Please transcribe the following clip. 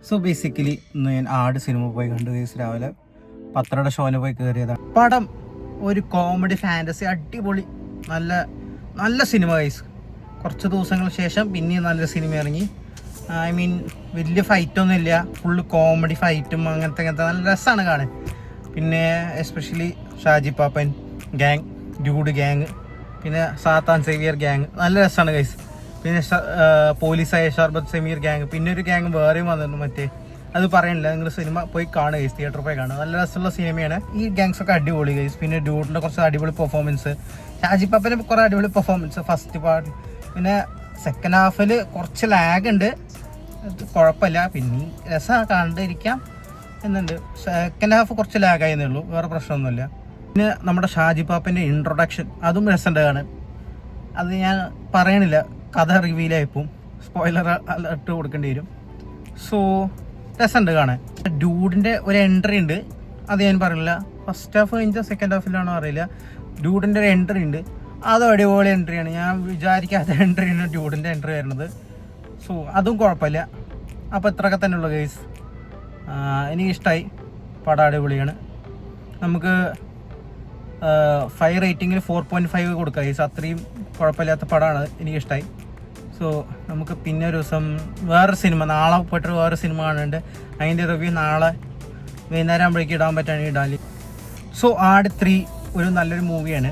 So basically ഇന്ന് ഞാൻ ആട് സിനിമ പോയി കണ്ടു. രാവിലെ 10:30 ഷോന് പോയി കയറിയതാണ്. പടം ഒരു കോമഡി ഫാൻറ്റസി അടിപൊളി നല്ല നല്ല സിനിമ ഗൈസ്. കുറച്ച് ദിവസങ്ങൾക്ക് ശേഷം പിന്നെയും നല്ലൊരു സിനിമ ഇറങ്ങി. ഐ മീൻ വലിയ ഫൈറ്റൊന്നും ഇല്ല, ഫുള്ള് കോമഡി ഫൈറ്റും അങ്ങനത്തെ നല്ല രസമാണ് കാണാൻ. പിന്നെ എസ്പെഷ്യലി ഷാജി പാപ്പൻ ഗ്യാങ്, ഡ്യൂഡ് ഗ്യാങ്, പിന്നെ സാത്താൻ സേവിയർ ഗ്യാങ് നല്ല രസമാണ് ഗൈസ്. പിന്നെ പോലീസായ ഷർബത്ത് സമീർ ഗ്യാങ്, പിന്നെ ഒരു ഗ്യാങ് വേറെയും വന്നിട്ടുണ്ട് മറ്റേ, അത് പറയണില്ല. നിങ്ങൾ സിനിമ പോയി കാണുക ഗൈസ്, തിയേറ്ററിൽ പോയി കാണുക. നല്ല രസമുള്ള സിനിമയാണ്. ഈ ഗ്യാങ്സ് ഒക്കെ അടിപൊളി ഗൈസ്. പിന്നെ ഡ്യൂഡിൻ്റെ കുറച്ച് അടിപൊളി പെർഫോമൻസ്, ഷാജി പാപ്പൻ്റെ കുറേ അടിപൊളി പെർഫോമൻസ് ഫസ്റ്റ് പാർട്ട്. പിന്നെ സെക്കൻഡ് ഹാഫിൽ കുറച്ച് ലാഗ് ഉണ്ട്, കുഴപ്പമില്ല, പിന്നെ രസം കണ്ടിരിക്കാം എന്നുണ്ട്. സെക്കൻഡ് ഹാഫ് കുറച്ച് ലാഗായെന്നേ ഉള്ളൂ, വേറെ പ്രശ്നമൊന്നുമില്ല. പിന്നെ നമ്മുടെ ഷാജി പാപ്പൻ്റെ ഇൻട്രൊഡക്ഷൻ അതും രസമുണ്ട് കാണാൻ. അത് ഞാൻ പറയണില്ല, കഥ റിവീലായിപ്പോൾ സ്പോയിലർ അലർട്ട് കൊടുക്കേണ്ടി വരും. സോ രസമുണ്ട് കാണാൻ. ഡ്യൂഡിൻ്റെ ഒരു എൻട്രി ഉണ്ട്, അത് ഞാൻ പറയില്ല. ഫസ്റ്റ് ഹാഫ് കഴിഞ്ഞാൽ സെക്കൻഡ് ഹാഫിലാണോ അറിയില്ല. ഡ്യൂഡിൻ്റെ ഒരു എൻട്രി ഉണ്ട്, അതും അടിപൊളി എൻട്രിയാണ്. ഞാൻ വിചാരിക്കാത്ത എൻട്രിയാണ് ഡ്യൂഡിൻ്റെ എൻട്രി വരുന്നത്. സോ അതും കുഴപ്പമില്ല. അപ്പോൾ ഇത്രയൊക്കെ തന്നെ ഉള്ളു ഗൈസ്. എനിക്കിഷ്ടമായി, പടം അടിപൊളിയാണ്. നമുക്ക് 5 റേറ്റിങ്ങിൽ 4.5 കൊടുക്കാം ഗൈസ്. അത്രയും കുഴപ്പമില്ലാത്ത പടമാണ്, എനിക്കിഷ്ടമായി. സോ നമുക്ക് പിന്നെ ഒരു ദിവസം വേറൊരു സിനിമ, നാളെ പോയിട്ട് വേറൊരു സിനിമ കാണുന്നുണ്ട്, അതിൻ്റെ റിവ്യൂ നാളെ വൈകുന്നേരം ആകുമ്പോഴേക്കും ഇടാൻ പറ്റുകയാണെങ്കിൽ ഇടാൻ. സോ ആട് 3 ഒരു നല്ലൊരു മൂവിയാണ്.